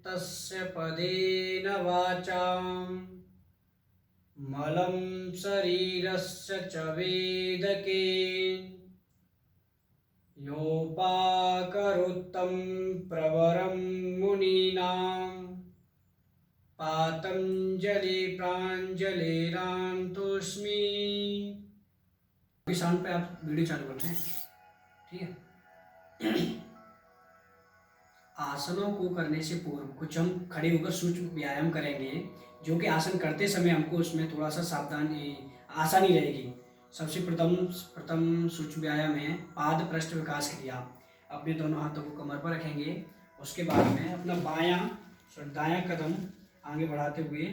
तस्य पदेन वाचां मलं शरीरस्य च वेदके योपाकरोत्तं प्रवरं मुनीनां पातंजलि प्राञ्जलिरान्तोऽस्मि। साउंड पे आप वीडियो चालू करते हैं, ठीक है। आसनों को करने से पूर्व कुछ हम खड़े होकर सूक्ष्म व्यायाम करेंगे, जो कि आसन करते समय हमको उसमें थोड़ा सा सावधानी आसानी रहेगी। सबसे प्रथम सूक्ष्म व्यायाम है पाद पृष्ठ विकास क्रिया। अपने दोनों हाथों को कमर पर रखेंगे। उसके बाद में अपना दायां कदम आगे बढ़ाते हुए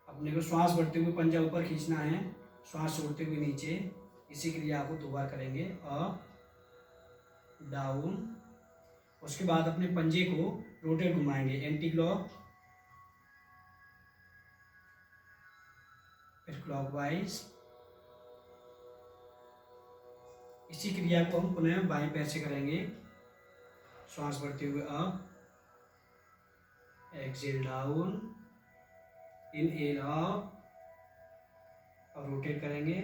अपने को श्वास भरते हुए पंजा ऊपर खींचना है, श्वास छोड़ते हुए नीचे। इसी क्रिया को 2 बार करेंगे, अप डाउन। उसके बाद अपने पंजे को रोटेट घुमाएंगे, एंटी क्लॉक फिर क्लॉकवाइज। इसी क्रिया को हम पुनः बाएं पैर से करेंगे, श्वास भरते हुए up, exhale down, inhale up और रोटेट करेंगे,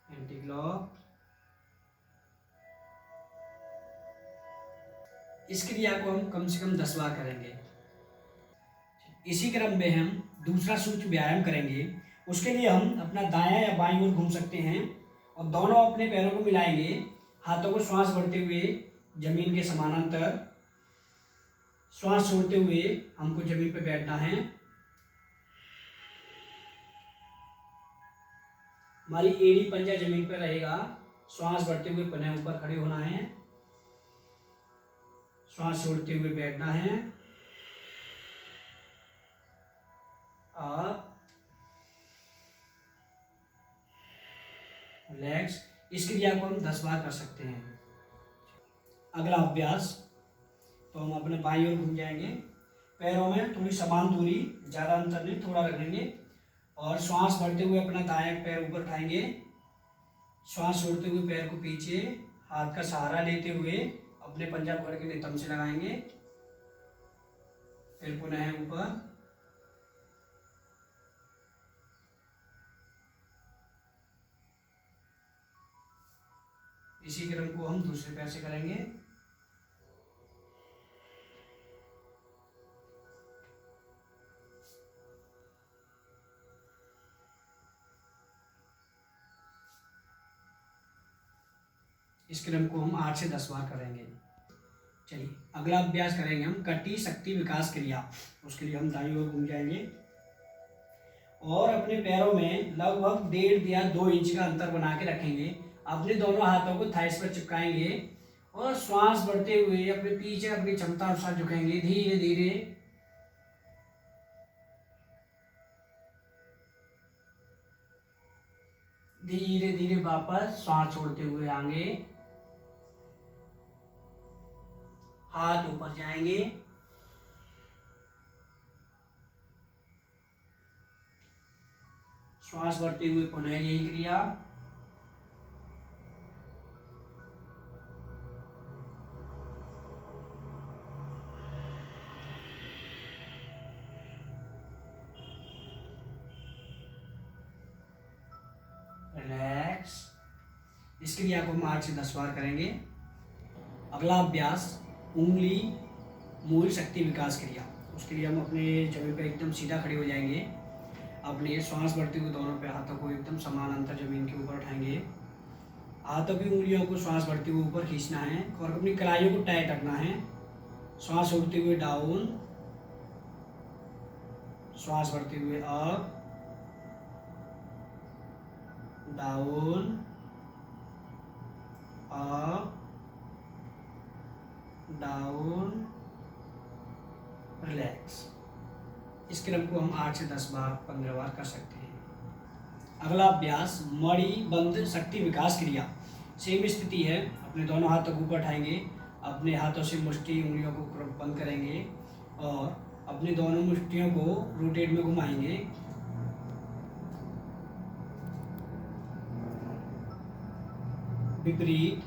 एंटी क्लॉक। इस क्रिया को हम कम से कम 10 बार करेंगे। इसी क्रम में हम दूसरा सूक्ष्म व्यायाम करेंगे। उसके लिए हम अपना दायां या बाईं ओर घूम सकते हैं और दोनों अपने पैरों को मिलाएंगे। हाथों को श्वास भरते हुए जमीन के समानांतर, श्वास छोड़ते हुए हमको जमीन पर बैठना है। हमारी एड़ी पंजा जमीन पर रहेगा। श्वास भरते हुए पुनः ऊपर खड़े होना है, श्वास छोड़ते हुए बैठना है। Up, relax. इस क्रिया को हम 10 बार कर सकते हैं। अगला अभ्यास, तो हम अपने बाईं ओर घूम जाएंगे। पैरों में थोड़ी समान दूरी, ज़्यादा अंतर नहीं, थोड़ा रखेंगे और श्वास भरते हुए अपना दायां पैर ऊपर उठाएंगे। श्वास छोड़ते हुए पैर को पीछे, हाथ का सहारा लेते हुए अपने पंजा पकड़ के नितंब से लगाएंगे, फिर पुनः ऊपर। इसी क्रम को हम दूसरे पैर से करेंगे। इस क्रम को हम 8 से 10 बार करेंगे। चलिए अगला अभ्यास करेंगे हम कटी शक्ति विकास क्रिया। उसके लिए हम दाईं ओर घूम जाएंगे और अपने पैरों में लगभग 1.5 या 2 इंच का अंतर बना के रखेंगे। अपने दोनों हाथों को थाइस पर चिपकाएंगे और श्वास बढ़ते हुए अपने पीछे अपनी क्षमता अनुसार झुकेंगे। धीरे धीरे धीरे धीरे वापस श्वास छोड़ते हुए आगे, हाथ ऊपर जाएंगे, श्वास भरते हुए पुनः यही क्रिया। रिलैक्स। इस क्रिया को हम 8 से 10 बार करेंगे। अगला अभ्यास उंगली मूल शक्ति विकास क्रिया। उसके लिए हम अपने जमीन पर एकदम सीधा खड़े हो जाएंगे। अपने श्वास भरते हुए दोनों पे हाथों को एकदम समान अंतर जमीन के ऊपर उठाएंगे। हाथों की उंगलियों को श्वास भरते हुए ऊपर खींचना है और अपनी कलाइयों को टाइट रखना है। श्वास छोड़ते हुए डाउन, श्वास भरते हुए up, down, up, down, relax. इस क्रम को हम 8 से 10 बार 15 बार कर सकते हैं। अगला अभ्यास मणि बंद शक्ति विकास क्रिया। सेम स्थिति है। अपने दोनों हाथों को ऊपर उठाएंगे, अपने हाथों से मुट्ठी उंगलियों को बंद करेंगे और अपनी दोनों मुट्ठियों को रोटेट में घुमाएंगे। विपरीत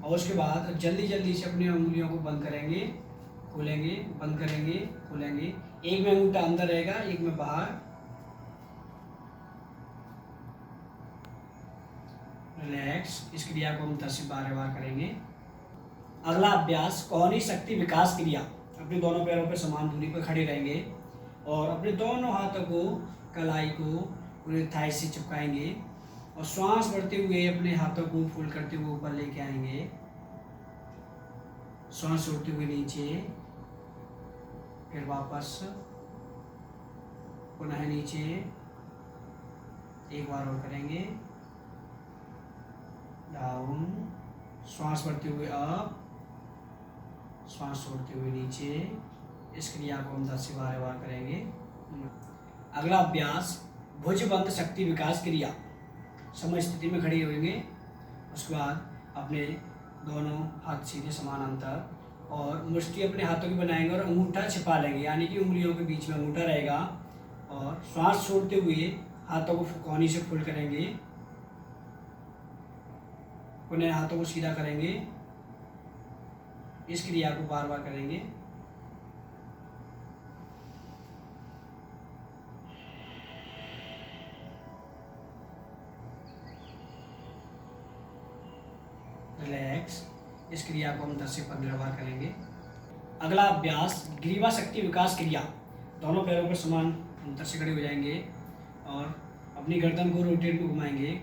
और उसके बाद जल्दी जल्दी से अपनी उंगलियों को बंद करेंगे, खोलेंगे, बंद करेंगे, खोलेंगे। एक में अंगूठा अंदर रहेगा, एक में बाहर। रिलैक्स। इस क्रिया को हम 10 से 12 बार करेंगे। अगला अभ्यास कोहनी शक्ति विकास क्रिया। अपने दोनों पैरों पर समान दूरी पर खड़े रहेंगे और अपने दोनों हाथों को कलाई को पूरे थाई से चिपकाएंगे और श्वास बढ़ते हुए अपने हाथों को फोल्ड करते हुए ऊपर लेके आएंगे। श्वास छोड़ते हुए नीचे, फिर वापस, पुनः नीचे। एक बार और करेंगे। डाउन, श्वास बढ़ते हुए अप, श्वास छोड़ते हुए नीचे। इस क्रिया को हम 10 से 12 बार करेंगे। अगला अभ्यास भुजबंध शक्ति विकास क्रिया। समय स्थिति में खड़े होंगे। उसके बाद अपने दोनों हाथ सीधे समान अंतर और मुष्टि अपने हाथों की बनाएंगे और अंगूठा छिपा लेंगे, यानी कि उंगलियों के बीच में अंगूठा रहेगा। और श्वास छोड़ते हुए हाथों को कोहनी से फोल्ड करेंगे, पुनः हाथों को सीधा करेंगे। इस क्रिया को बार बार करेंगे। रिलैक्स। इस क्रिया को हम 10 से 15 बार करेंगे। अगला अभ्यास ग्रीवा शक्ति विकास क्रिया। दोनों पैरों पर समान अंतर से खड़े हो जाएंगे और अपनी गर्दन को रोटेट में घुमाएंगे।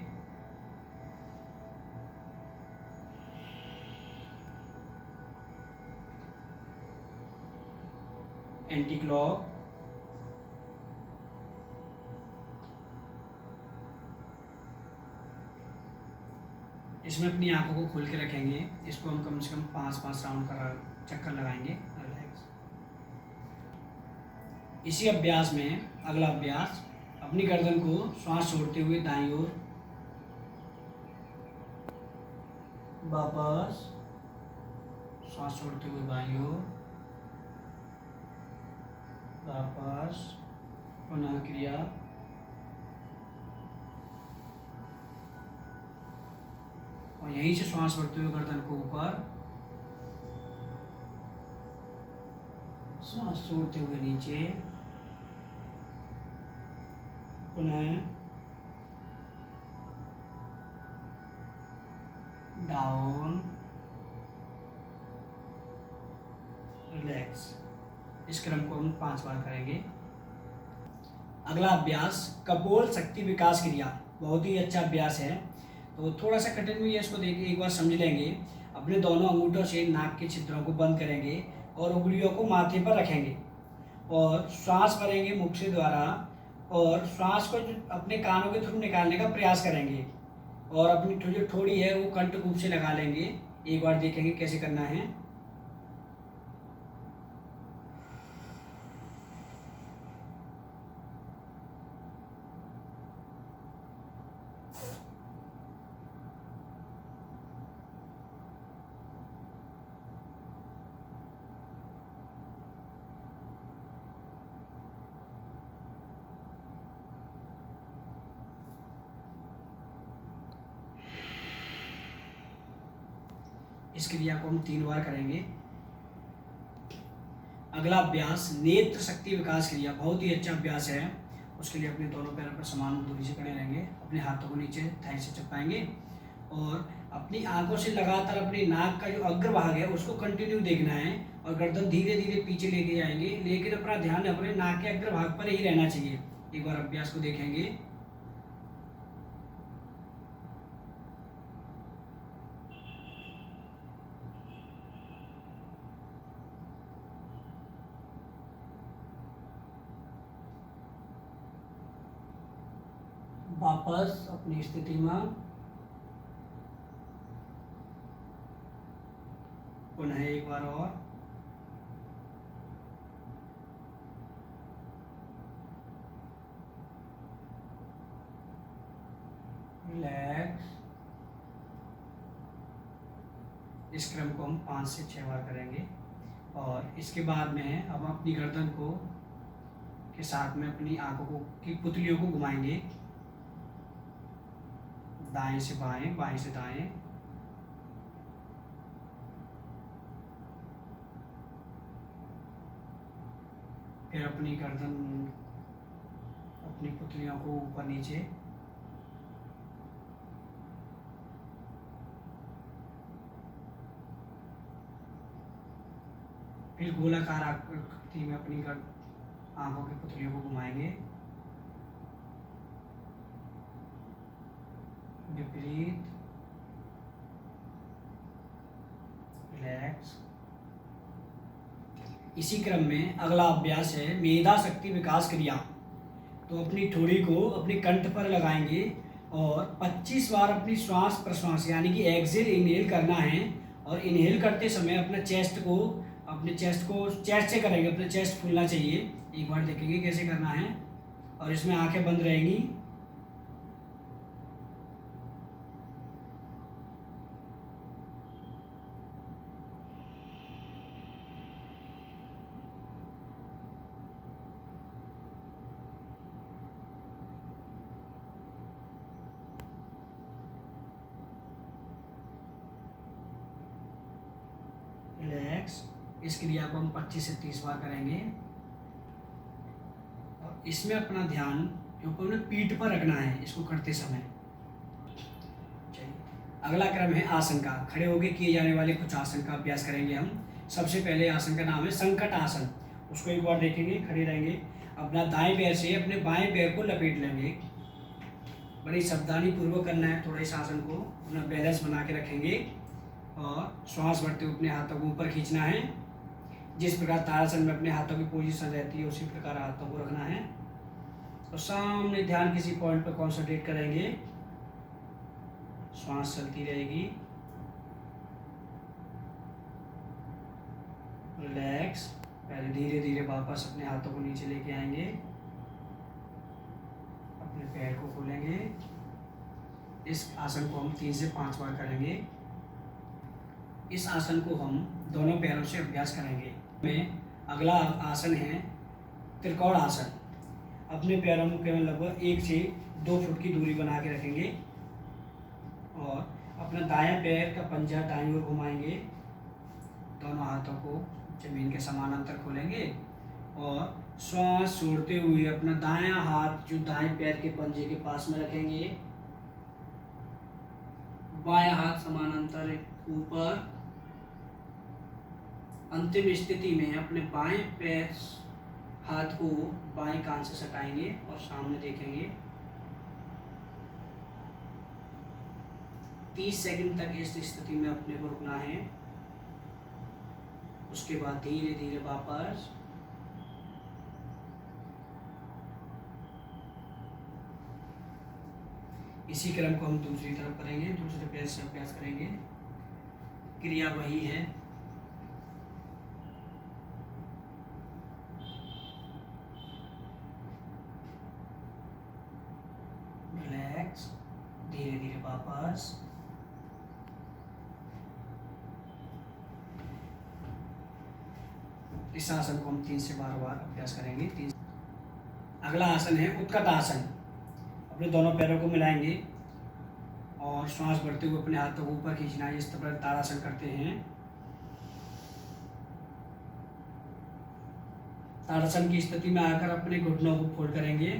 Anti clock. इसमें अपनी आंखों को खोल के रखेंगे। इसको हम कम से कम 5-5 राउंड का चक्कर लगाएंगे। रिलैक्स। इसी अभ्यास में अगला अभ्यास अपनी गर्दन को श्वास छोड़ते हुए दाईं ओर, वापस, श्वास छोड़ते हुए बाईं ओर, वापस, पुनः क्रिया। और यहीं से श्वास बढ़ते हुए गर्दन को ऊपर, श्वास छोड़ते हुए नीचे, पुनः डाउन, रिलैक्स। इस क्रम को हम 5 बार करेंगे। अगला अभ्यास कपोल शक्ति विकास क्रिया। बहुत ही अच्छा अभ्यास है, तो थोड़ा सा कठिन भी है, इसको देखिए, एक बार समझ लेंगे। अपने दोनों अंगूठों से नाक के छिद्रों को बंद करेंगे और उंगलियों को माथे पर रखेंगे और श्वास भरेंगे मुख से द्वारा और श्वास को अपने कानों के थ्रू निकालने का प्रयास करेंगे और अपनी जो ठोड़ी है वो कंठकूप से लगा लेंगे। एक बार देखेंगे कैसे करना है। इस क्रिया को हम 3 बार करेंगे। अगला अभ्यास नेत्र शक्ति विकास क्रिया। बहुत ही अच्छा अभ्यास है। उसके लिए अपने दोनों पैरों पर समान दूरी से खड़े रहेंगे, अपने हाथों को नीचे थाई से चिपकाएंगे और अपनी आंखों से लगातार अपनी नाक का जो अग्रभाग है उसको कंटिन्यू देखना है और गर्दन धीरे धीरे पीछे लेके जाएंगे, लेकिन अपना ध्यान अपने नाक के अग्रभाग पर ही रहना चाहिए। एक बार अभ्यास को देखेंगे। वापस अपनी स्थिति में, पुनः एक बार और, रिलैक्स। इस क्रम को हम 5 से 6 बार करेंगे और इसके बाद में अब अपनी गर्दन को के साथ में अपनी आंखों को की पुतलियों को घुमाएंगे, दाएं से बाएं, बाएं से दाएं, फिर अपनी गर्दन, अपनी पुतलियों को ऊपर नीचे, फिर गोलाकार आकृति में अपनी आंखों की पुतलियों को घुमाएंगे, विपरीत, रिलैक्स। इसी क्रम में अगला अभ्यास है मेधा शक्ति विकास क्रिया। तो अपनी ठोड़ी को अपने कंठ पर लगाएंगे और 25 बार अपनी श्वास प्रश्वास यानी कि एक्सेल इनहेल करना है। और इनहेल करते समय अपने चेस्ट से करेंगे, अपने चेस्ट फूलना चाहिए। एक बार देखेंगे कैसे करना है, और इसमें आंखें बंद रहेंगी। रिलैक्स। इस क्रिया को हम 25 से 30 बार करेंगे और इसमें अपना ध्यान जो अपने पीठ पर रखना है इसको करते समय। चलिए, अगला क्रम है आसन का। खड़े होकर किए जाने वाले कुछ आसन का अभ्यास करेंगे हम। सबसे पहले आसन का नाम है संकट आसन। उसको एक बार देखेंगे, खड़े रहेंगे, अपना दाएं पैर से अपने बाएं पैर को लपेट लेंगे। बड़ी सावधानी पूर्वक करना है थोड़ा इस आसन को, अपना बैलेंस बना के रखेंगे और श्वास भरते हुए अपने हाथों को ऊपर खींचना है। जिस प्रकार ताड़ासन में अपने हाथों की पोजीशन रहती है उसी प्रकार हाथों को रखना है और सामने ध्यान किसी पॉइंट पर कॉन्सेंट्रेट करेंगे। श्वास चलती रहेगी। रिलैक्स। पहले धीरे धीरे वापस अपने हाथों को नीचे लेके आएंगे, अपने पैर को खोलेंगे। इस आसन को हम 3 से 5 बार करेंगे। इस आसन को हम दोनों पैरों से अभ्यास करेंगे। में अगला आसन है त्रिकोण आसन। अपने पैरों में केवल लगभग 1 से 2 फुट की दूरी बना के रखेंगे और अपना दायां पैर का पंजा दाईं ओर घुमाएंगे। दोनों हाथों को जमीन के समानांतर खोलेंगे और श्वास छोड़ते हुए अपना दायां हाथ जो दाएं पैर के पंजे के पास में रखेंगे, बायां हाथ समानांतर ऊपर। अंतिम स्थिति में अपने बाएं पैर हाथ को बाएं कान से सटाएंगे और सामने देखेंगे। 30 सेकंड तक इस स्थिति में अपने को रुकना है। उसके बाद धीरे धीरे वापस। इसी क्रम को हम दूसरी तरफ करेंगे, दूसरे पैर से अभ्यास करेंगे। क्रिया वही है। रिलैक्स। धीरे धीरे वापस। इस आसन को हम 3 से 12 बार अभ्यास करेंगे। अगला आसन है उत्कट आसन। अपने दोनों पैरों को मिलाएंगे और श्वास भरते हुए अपने हाथों को ऊपर खींचना है। इस तरह ताड़ासन करते हैं। ताड़ासन की स्थिति में आकर अपने घुटनों को फोल्ड करेंगे,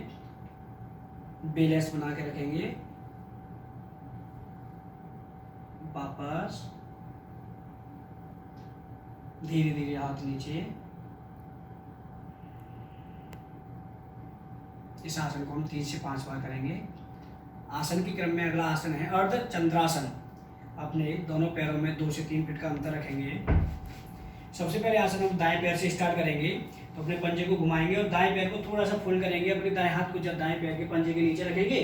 बैलेंस बना के रखेंगे। वापस धीरे धीरे हाथ नीचे। इस आसन को हम 3 से 5 बार करेंगे। आसन के क्रम में अगला आसन है अर्ध चंद्रासन। अपने दोनों पैरों में 2 से 3 फीट का अंतर रखेंगे। सबसे पहले आसन हम दाएं पैर से स्टार्ट करेंगे। तो अपने पंजे को घुमाएंगे और दाएं पैर को थोड़ा सा फोल्ड करेंगे। अपने दाएं हाथ को जब दाएं पैर के पंजे के नीचे रखेंगे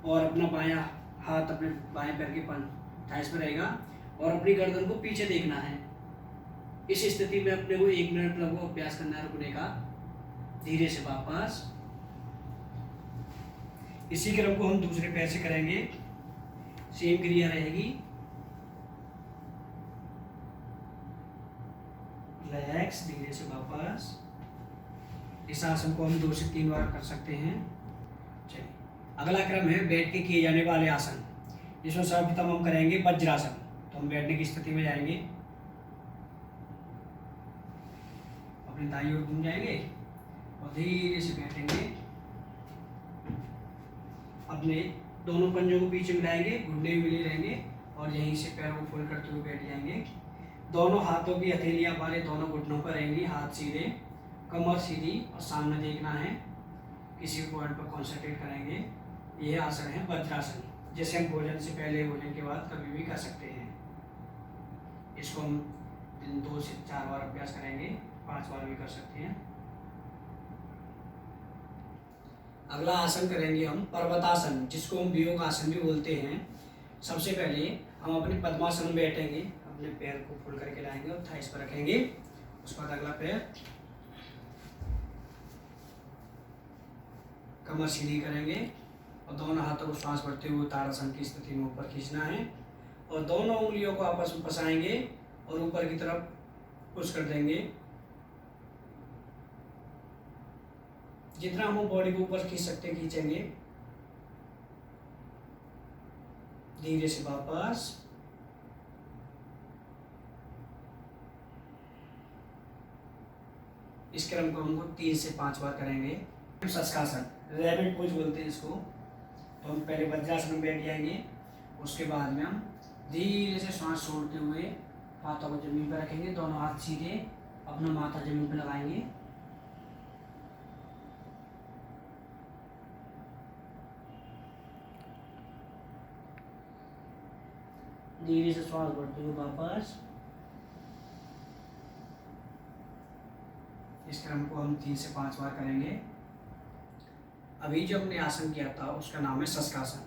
और अपना बायां हाथ अपने बाएं पैर के थाइस पर रहेगा और अपनी गर्दन को पीछे देखना है। इस स्थिति में अपने को 1 मिनट लगभग अभ्यास करना है रुकने का। धीरे से वापस। इसी क्रम को हम दूसरे पैर से करेंगे। सेम क्रिया रहेगी। रिलैक्स। धीरे से वापस। इस आसन को हम 2 से 3 बार कर सकते हैं। चलिए, अगला क्रम है बैठ के किए जाने वाले आसन, जिसमें सर्वप्रथम हम करेंगे वज्रासन। तो हम बैठने की स्थिति में जाएंगे, अपनी दाईं ओर घूम जाएंगे और धीरे से बैठेंगे। अपने दोनों पंजों को पीछे मिलाएंगे, घुटने भी मिले रहेंगे और यहीं से पैरों को फोल्ड करते हुए बैठ जाएंगे। दोनों हाथों की हथेलियां हमारे दोनों घुटनों पर रहेंगी, हाथ सीधे, कमर सीधी और सामने देखना है, किसी भी पॉइंट पर कॉन्सेंट्रेट करेंगे। यह आसन है वज्रासन, जैसे हम भोजन से पहले, भोजन के बाद कभी भी कर सकते हैं। इसको हम दिन 2 से 4 बार अभ्यास करेंगे, 5 बार भी कर सकते हैं। अगला आसन करेंगे हम पर्वतासन, जिसको हम वियोग आसन भी बोलते हैं। सबसे पहले हम अपने पद्मासन में बैठेंगे, अपने पैर को फोल्ड करके लाएंगे और थाइस पर रखेंगे। उसके बाद अगला पैर, कमर सीधी करेंगे और दोनों हाथों को श्वास भरते हुए ताड़ासन की स्थिति में ऊपर खींचना है और दोनों उंगलियों को आपस में फंसाएंगे और ऊपर की तरफ पुश कर देंगे। जितना हम बॉडी को ऊपर खींच सकते हैं खींचेंगे। धीरे से वापस। इस क्रम को हमको 3 से 5 बार करेंगे। शस्कासन, रैबिट पोज बोलते हैं इसको। तो हम पहले वज्रासन में बैठ जाएंगे, उसके बाद में हम धीरे से सांस छोड़ते हुए हाथों को जमीन पर रखेंगे, दोनों हाथ सीधे, अपना माथा जमीन पर लगाएंगे। धीरे से श्वास भरते हुए वापस। इस क्रम को हम 3 से 5 बार करेंगे। अभी जो हमने आसन किया था उसका नाम है शस्कासन।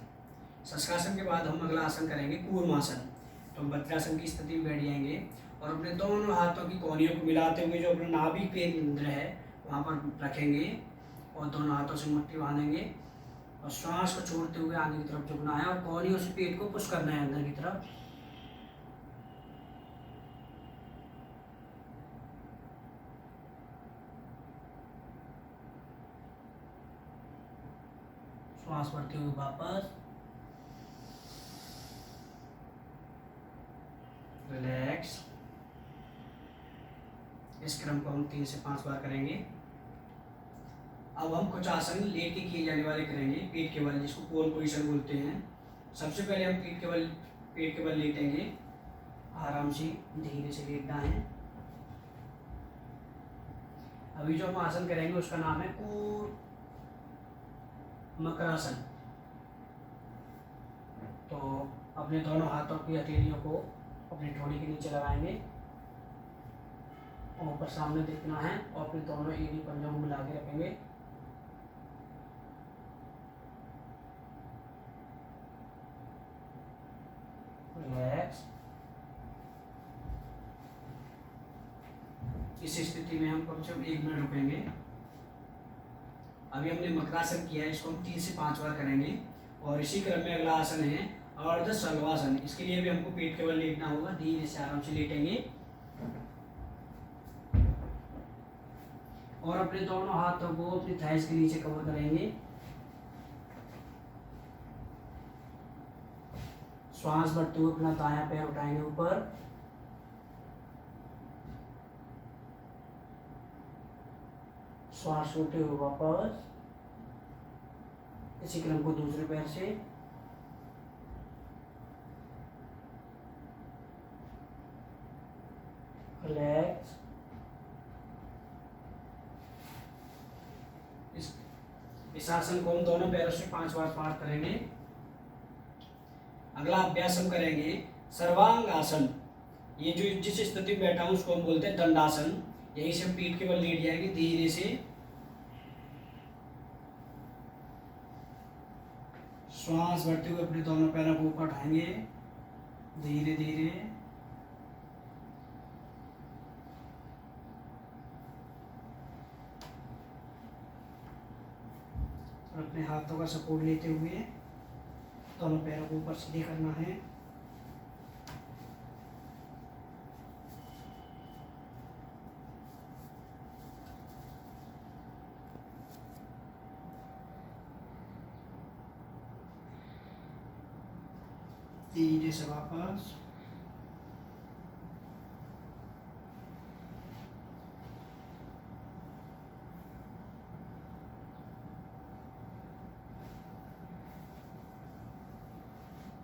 शस्कासन के बाद हम अगला आसन करेंगे कूर्मासन। तो हम वज्रासन की स्थिति में बैठ जाएंगे और अपने दोनों हाथों की कोहनियों को मिलाते हुए जो अपना नाभि केंद्र है वहाँ पर रखेंगे और दोनों हाथों से मुट्ठी बांधेंगे और श्वास को छोड़ते हुए आगे की तरफ झुकना है और कोहनियों से पेट को पुश करना है अंदर की तरफ। श्वास भरते हुए वापस। रिलैक्स। इस क्रम को हम 3 से 5 बार करेंगे। अब हम कुछ आसन लेट के किए जाने वाले करेंगे, पेट के बल, जिसको पोल पोजीशन बोलते हैं। सबसे पहले हम पेट के बल लेटेंगे, आराम से धीरे से लेटना है। अभी जो हम आसन करेंगे उसका नाम है मकरासन। तो अपने दोनों हाथों की हथेलियों को अपनी ठोड़ी के नीचे लगाएंगे और ऊपर सामने देखना है और अपने दोनों एड़ी पंजों को मिला के रखेंगे। रिलैक्स। इस स्थिति में हम कम से कम 1 मिनट रुकेंगे। अभी हमने मकरासन किया है, इसको हम 3 से 5 बार करेंगे और इसी क्रम में अगला आसन है अर्ध शल्वासन। इसके लिए भी हमको पेट के बल लेटना होगा, धीरे से आराम से लेटेंगे और अपने दोनों हाथों को अपनी थाइस के नीचे कवर करेंगे। श्वास भरते हुए अपना दायां पैर उठाएंगे ऊपर, श्वास छोड़ते हुए वापस। इसी क्रम को दूसरे पैर से। रिलैक्स। इस आसन को हम दोनों पैरों से 5 बार पाठ करेंगे। अगला अभ्यास हम करेंगे सर्वांग आसन। ये जो जिस स्थिति में बैठा हूं उसको हम बोलते हैं दंडासन। यहीं से हम पीठ के बल लेट जाएंगे, धीरे से श्वास भरते हुए अपने दोनों पैरों को ऊपर उठाएंगे, धीरे धीरे। और अपने हाथों का सपोर्ट लेते हुए दोनों पैरों को ऊपर सीधे करना है। धीरे से वापस।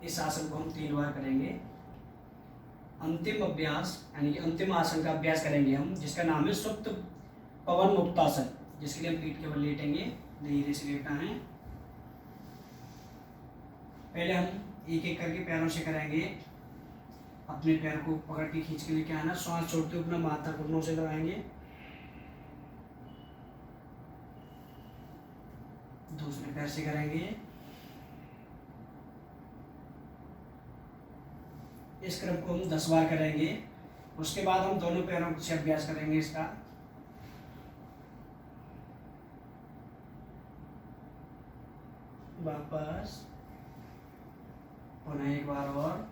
इस आसन को हम 3 बार करेंगे। अंतिम अभ्यास यानी कि अंतिम आसन का अभ्यास करेंगे हम, जिसका नाम है सुप्त पवन मुक्तासन, जिसके लिए हम पीठ के बल लेटेंगे। धीरे से लेटना है। पहले हम एक एक करके पैरों से करेंगे। अपने पैर को पकड़ के खींच के लेके आना, श्वास छोड़ते हुए अपना माथा घुटनों से दबाएंगे। दूसरे पैर से करेंगे। इस क्रम को हम 10 बार करेंगे। उसके बाद हम दोनों पैरों से अभ्यास करेंगे इसका। वापस पुनः एक बार और।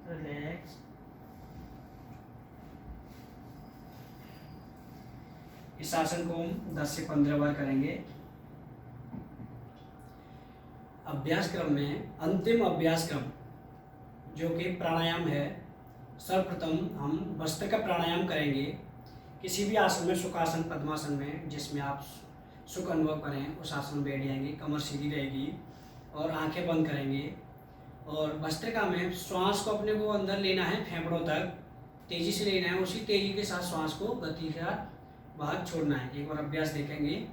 रिलैक्स। इस आसन को हम 10 से 15 बार करेंगे। अभ्यास क्रम में अंतिम अभ्यास क्रम जो कि प्राणायाम है। सर्वप्रथम हम वस्त्र का प्राणायाम करेंगे। किसी भी आसन में, सुखासन, पद्मासन में, जिसमें आप सुख अनुभव करें उस आसन में बैठ जाएंगे। कमर सीधी रहेगी और आंखें बंद करेंगे। और भस्त्रिका में श्वास को अपने को अंदर लेना है, फेफड़ों तक तेजी से लेना है। उसी तेजी के साथ श्वास को गति के साथ बाहर छोड़ना है। एक बार अभ्यास देखेंगे।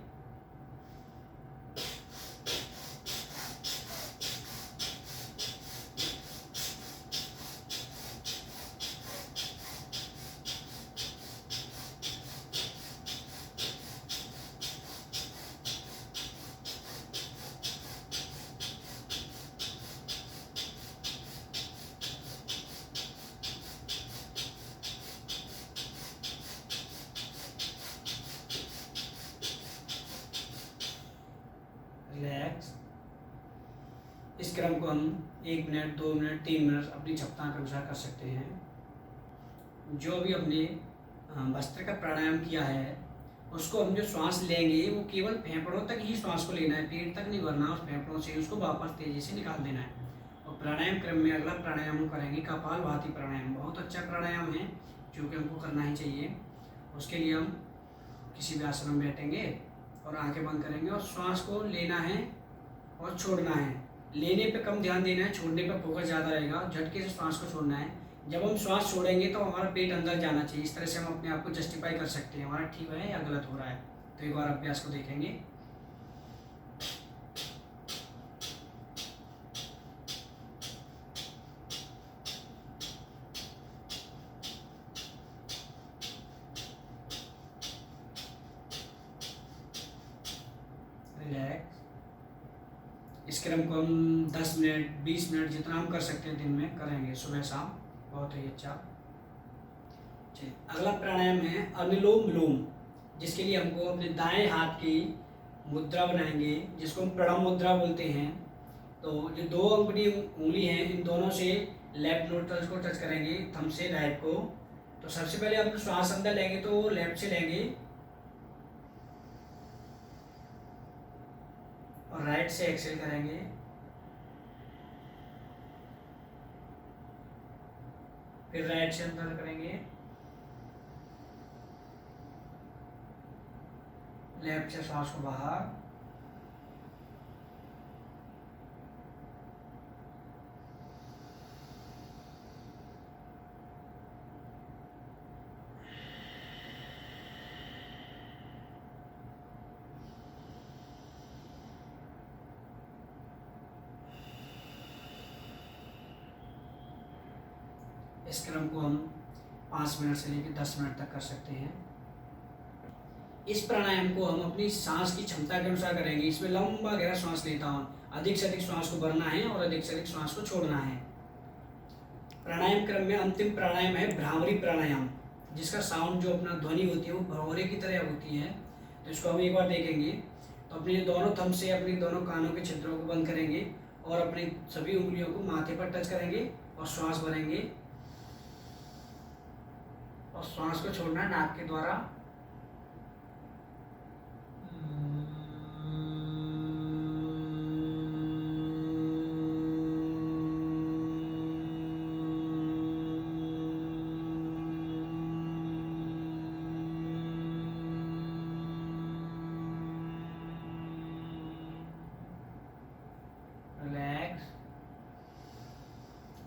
रिलैक्स। इस क्रम को हम 1 मिनट, 2 मिनट, 3 मिनट अपनी क्षमता के अनुसार कर सकते हैं। जो भी हमने वस्त्र का प्राणायाम किया है, उसको हम जो श्वास लेंगे वो केवल फेफड़ों तक ही श्वास को लेना है, पेट तक नहीं भरना। और फेफड़ों से उसको वापस तेजी से निकाल देना है। और प्राणायाम क्रम में अगला प्राणायाम हम करेंगे कपालभाति प्राणायाम। बहुत अच्छा प्राणायाम है जो कि हमको करना ही चाहिए। उसके लिए हम किसी भी आसन में बैठेंगे और आंखें बंद करेंगे और श्वास को लेना है और छोड़ना है। लेने पे कम ध्यान देना है, छोड़ने पे फोकस ज़्यादा रहेगा। झटके से श्वास को छोड़ना है। जब हम श्वास छोड़ेंगे तो हमारा पेट अंदर जाना चाहिए। इस तरह से हम अपने आप को जस्टिफाई कर सकते हैं हमारा ठीक है या गलत हो रहा है। तो एक बार अभ्यास को देखेंगे। रिलैक्स। इस क्रम को हम 10 मिनट, 20 मिनट, जितना हम कर सकते हैं दिन में करेंगे, सुबह शाम। बहुत ही अच्छा। चलिए अगला प्राणायाम है अनुलोम विलोम, जिसके लिए हमको अपने दाएं हाथ की मुद्रा बनाएंगे, जिसको हम प्रणव मुद्रा बोलते हैं। तो जो 2 अंगुली उंगली हैं, इन दोनों से लेफ्ट नोस्ट्रल को टच करेंगे, थंब से राइट को। तो सबसे पहले आप श्वास अंदर लेंगे तो लेफ्ट से लेंगे और राइट से एक्सेल करेंगे। फिर राइट से अंदर करेंगे, लेफ्ट से श्वास को बाहर। इस क्रम को हम 5 मिनट से लेकर 10 मिनट तक कर सकते हैं। इस प्राणायाम को हम अपनी सांस की क्षमता के अनुसार करेंगे। इसमें लंबा गहरा सांस लेता हूँ, अधिक से अधिक श्वास को भरना है और अधिक से अधिक श्वास को छोड़ना है। प्राणायाम क्रम में अंतिम प्राणायाम है भ्रामरी प्राणायाम, जिसका साउंड जो अपना ध्वनि होती है वो भंवरे की तरह होती है। तो इसको हम एक बार देखेंगे। तो अपने दोनों थंब से अपने दोनों कानों के छिद्रों को बंद करेंगे और अपनी सभी उंगलियों को माथे पर टच करेंगे और श्वास भरेंगे और श्वास को छोड़ना नाक के द्वारा।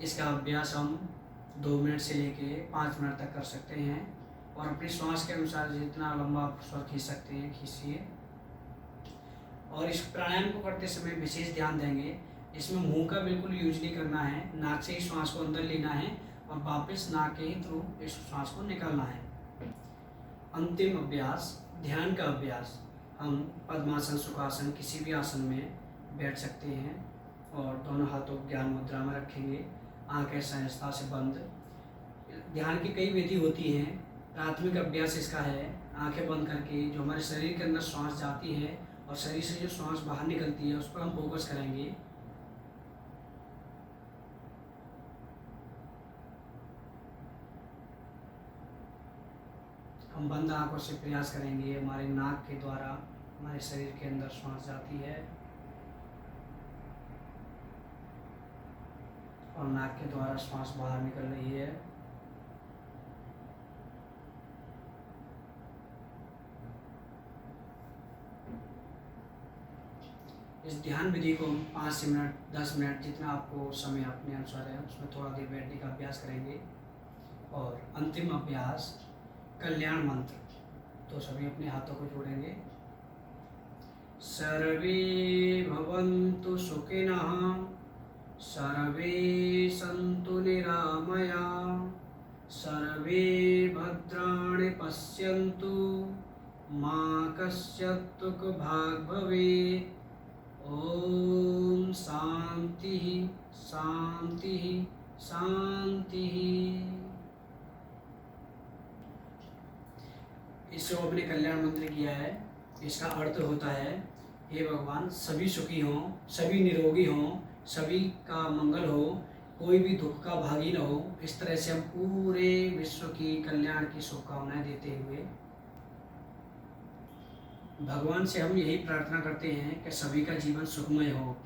इसका अभ्यास हम 2 मिनट से लेके 5 मिनट तक कर सकते हैं और अपनी श्वास के अनुसार जितना लंबा श्वास खींच सकते हैं खींचिए। और इस प्राणायाम को करते समय विशेष ध्यान देंगे, इसमें मुंह का बिल्कुल यूज नहीं करना है, नाक से ही श्वास को अंदर लेना है और वापस नाक के ही थ्रू इस श्वास को निकालना है। अंतिम अभ्यास ध्यान का अभ्यास। हम पद्मासन, सुखासन, किसी भी आसन में बैठ सकते हैं और दोनों हाथों को ज्ञान मुद्रा में रखेंगे, आंखें सहजता से बंद। ध्यान की कई विधि होती हैं, प्राथमिक अभ्यास इसका है आंखें बंद करके जो हमारे शरीर के अंदर श्वास जाती है और शरीर से जो श्वास बाहर निकलती है उस पर हम फोकस करेंगे। हम बंद आंखों से प्रयास करेंगे, हमारे नाक के द्वारा हमारे शरीर के अंदर श्वास जाती है और नाक के द्वारा श्वास बाहर निकल रही है। इस ध्यान विधि को 5 मिनट 10 मिनट जितना आपको समय अपने अनुसार है उसमें थोड़ा देर बैठने का अभ्यास करेंगे। और अंतिम अभ्यास कल्याण मंत्र। तो सभी अपने हाथों को जोड़ेंगे। सर्वे भवन्तु सुखिनः, सर्वे सन्तु निरामयाः, सर्वे भद्राणि पश्यन्तु, मा कश्चित् दुःखभाग् भवेत्। ओम शांति शांति शांति। इससे अपने कल्याण मंत्र किया है। इसका अर्थ होता है, हे भगवान सभी सुखी हों, सभी निरोगी हों, सभी का मंगल हो, कोई भी दुख का भागी न हो। इस तरह से हम पूरे विश्व की कल्याण की शुभकामनाएं देते हुए भगवान से हम यही प्रार्थना करते हैं कि सभी का जीवन सुखमय हो।